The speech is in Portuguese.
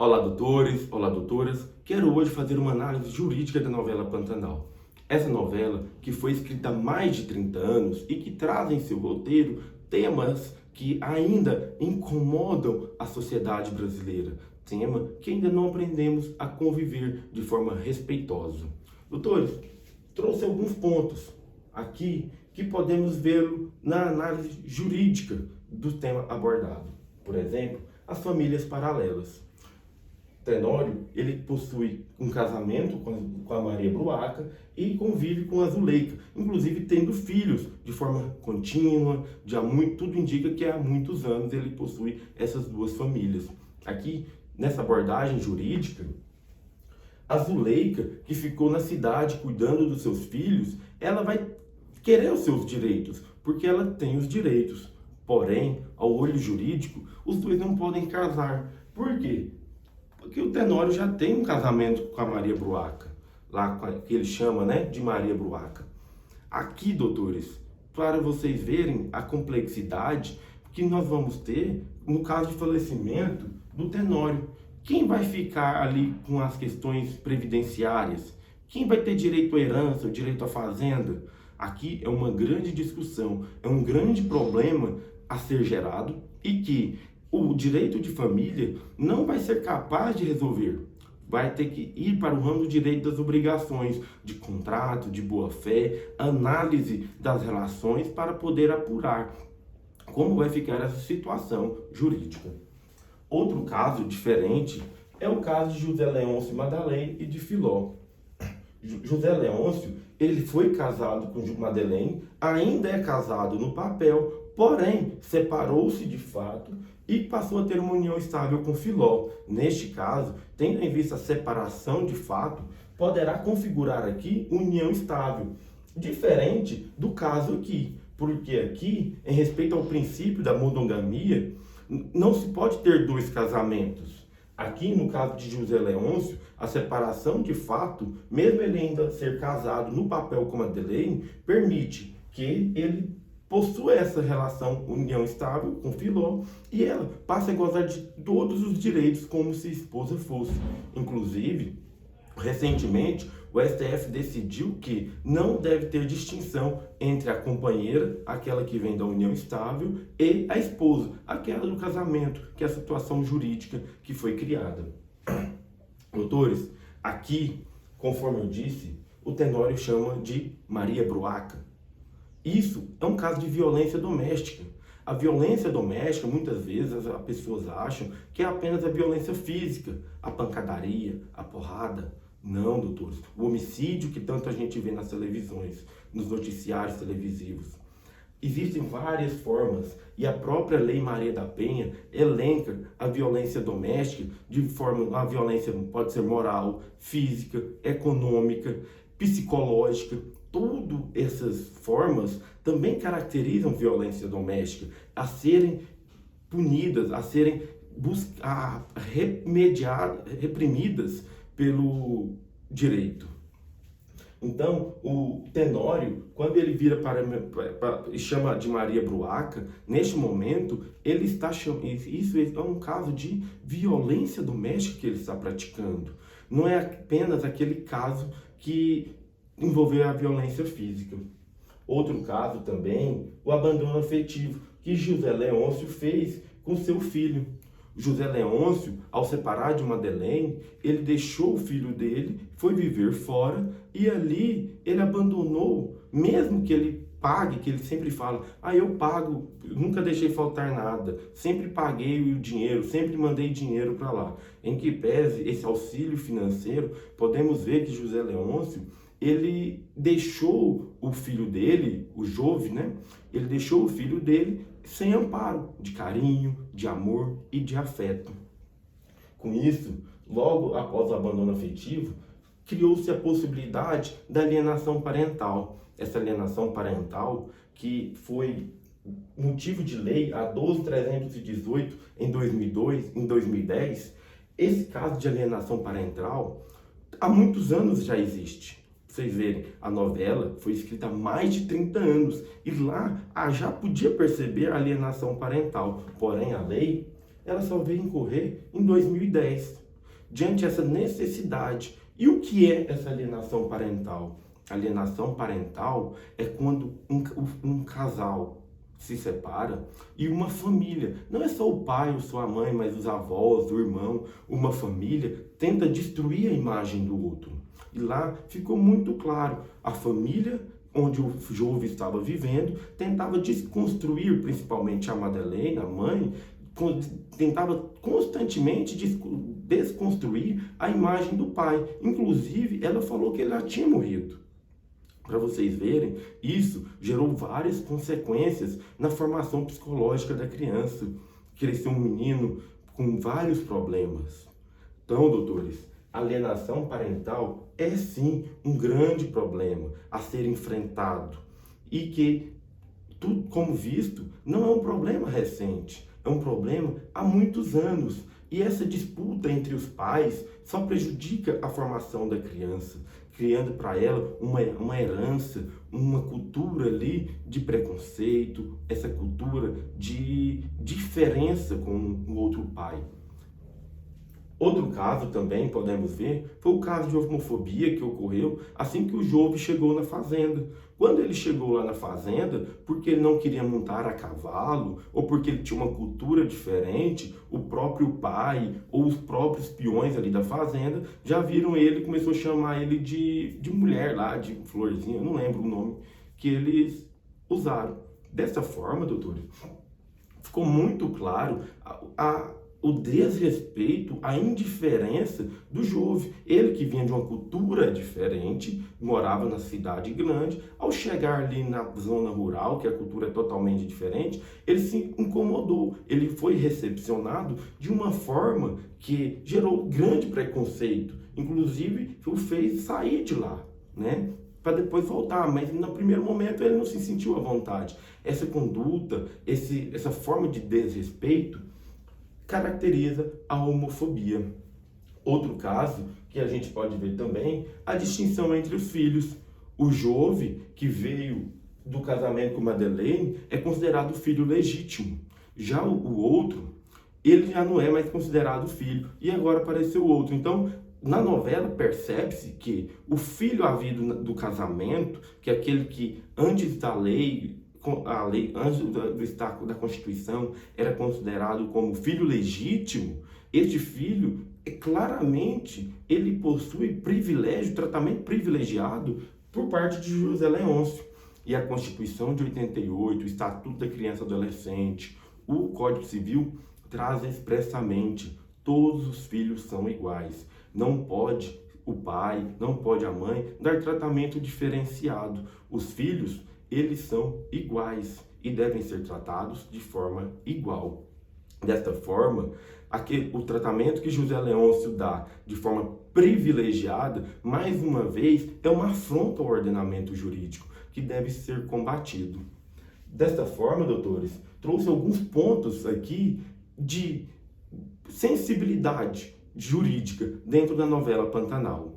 Olá, doutores, olá, doutoras. Quero hoje fazer uma análise jurídica da novela Pantanal. Essa novela, que foi escrita há mais de 30 anos e que traz em seu roteiro temas que ainda incomodam a sociedade brasileira. Tema que ainda não aprendemos a conviver de forma respeitosa. Doutores, trouxe alguns pontos aqui que podemos vê-lo na análise jurídica do tema abordado. Por exemplo, as famílias paralelas. Tenório, ele possui um casamento com a Maria Bruaca e convive com a Zuleika, inclusive tendo filhos de forma contínua, tudo indica que há muitos anos ele possui essas duas famílias. Aqui, nessa abordagem jurídica, a Zuleika, que ficou na cidade cuidando dos seus filhos, ela vai querer os seus direitos, porque ela tem os direitos. Porém, ao olho jurídico, os dois não podem casar. Por quê? Porque o Tenório já tem um casamento com a Maria Bruaca, lá que ele chama, de Maria Bruaca. Aqui, doutores, para vocês verem a complexidade que nós vamos ter no caso de falecimento do Tenório. Quem vai ficar ali com as questões previdenciárias? Quem vai ter direito à herança, direito à fazenda? Aqui é uma grande discussão, é um grande problema a ser gerado e que o direito de família não vai ser capaz de resolver. Vai ter que ir para o ramo do direito das obrigações, de contrato, de boa-fé, análise das relações para poder apurar como vai ficar essa situação jurídica. Outro caso diferente é o caso de José Leôncio Madeleine e de Filó. José Leôncio, ele foi casado com Madeleine, ainda é casado no papel, porém separou-se de fato e passou a ter uma união estável com Filó. Neste caso, tendo em vista a separação de fato, poderá configurar aqui união estável, diferente do caso aqui, porque aqui, em respeito ao princípio da monogamia, não se pode ter dois casamentos. Aqui, no caso de José Leôncio, a separação de fato, mesmo ele ainda ser casado no papel com Madeleine, permite que ele possua essa relação, união estável com Filó, e ela passa a gozar de todos os direitos como se esposa fosse. Inclusive, recentemente, o STF decidiu que não deve ter distinção entre a companheira, aquela que vem da união estável, e a esposa, aquela do casamento, que é a situação jurídica que foi criada. Doutores, aqui, conforme eu disse, o Tenório chama de Maria Bruaca. Isso é um caso de violência doméstica. A violência doméstica, muitas vezes, as pessoas acham que é apenas a violência física, a pancadaria, a porrada. Não, doutores. O homicídio que tanto a gente vê nas televisões, nos noticiários televisivos. Existem várias formas e a própria Lei Maria da Penha elenca a violência doméstica de forma, a violência pode ser moral, física, econômica, psicológica. Todas essas formas também caracterizam violência doméstica, a serem punidas, a serem reprimidas pelo direito. Então, o Tenório, quando ele vira e chama de Maria Bruaca, neste momento, ele está chamando, isso é um caso de violência doméstica que ele está praticando. Não é apenas aquele caso que envolveu a violência física. Outro caso também, o abandono afetivo, que José Leôncio fez com seu filho. José Leôncio, ao separar de Madeleine, ele deixou o filho dele, foi viver fora e ali ele abandonou, mesmo que ele pague, que ele sempre fala, eu pago, nunca deixei faltar nada, sempre paguei o dinheiro, sempre mandei dinheiro para lá. Em que pese esse auxílio financeiro, podemos ver que José Leôncio, ele deixou o filho dele, o Jove, ele deixou o filho dele sem amparo, de carinho, de amor e de afeto. Com isso, logo após o abandono afetivo, criou-se a possibilidade da alienação parental. Essa alienação parental, que foi motivo de lei a 12.318 em 2010, esse caso de alienação parental, há muitos anos já existe. Vocês verem, a novela foi escrita há mais de 30 anos e lá já podia perceber a alienação parental. Porém, a lei ela só veio incorrer em 2010. diante dessa necessidade. E o que é essa alienação parental? Alienação parental é quando um casal se separa e uma família, não é só o pai ou só a mãe, mas os avós, o irmão, uma família tenta destruir a imagem do outro. E lá ficou muito claro, a família onde o Jove estava vivendo tentava desconstruir, principalmente a Madeleine, a mãe, tentava constantemente desconstruir a imagem do pai. Inclusive, ela falou que ele já tinha morrido. Para vocês verem, isso gerou várias consequências na formação psicológica da criança. Cresceu um menino com vários problemas. Então, doutores, alienação parental é sim um grande problema a ser enfrentado. E que, tudo como visto, não é um problema recente, é um problema há muitos anos. E essa disputa entre os pais só prejudica a formação da criança, criando para ela uma herança, uma cultura ali de preconceito, essa cultura de diferença com o outro pai. Outro caso também podemos ver foi o caso de homofobia que ocorreu assim que o Jove chegou na fazenda. Quando ele chegou lá na fazenda, porque ele não queria montar a cavalo, ou porque ele tinha uma cultura diferente, o próprio pai ou os próprios peões ali da fazenda já viram ele e começou a chamar ele de mulher lá, de florzinha, eu não lembro o nome que eles usaram. Dessa forma, doutores, ficou muito claro o desrespeito, a indiferença do Jove. Ele que vinha de uma cultura diferente, morava na cidade grande, ao chegar ali na zona rural, que a cultura é totalmente diferente, ele se incomodou. Ele foi recepcionado de uma forma que gerou grande preconceito. Inclusive, o fez sair de lá, né? Para depois voltar, mas no primeiro momento ele não se sentiu à vontade. Essa conduta, essa forma de desrespeito caracteriza a homofobia. Outro caso que a gente pode ver também, a distinção entre os filhos. O Jove, que veio do casamento com Madeleine, é considerado filho legítimo. Já o outro, ele já não é mais considerado filho. E agora apareceu outro. Então, na novela percebe-se que o filho havido do casamento, que é aquele que antes da lei, antes do estado da Constituição, era considerado como filho legítimo, este filho, claramente, ele possui privilégio, tratamento privilegiado por parte de José Leôncio. E a Constituição de 88, o Estatuto da Criança e Adolescente, o Código Civil, traz expressamente: todos os filhos são iguais. Não pode o pai, não pode a mãe dar tratamento diferenciado. Os filhos, eles são iguais e devem ser tratados de forma igual. Desta forma, o tratamento que José Leôncio dá de forma privilegiada, mais uma vez, é uma afronta ao ordenamento jurídico que deve ser combatido. Desta forma, doutores, trouxe alguns pontos aqui de sensibilidade jurídica dentro da novela Pantanal.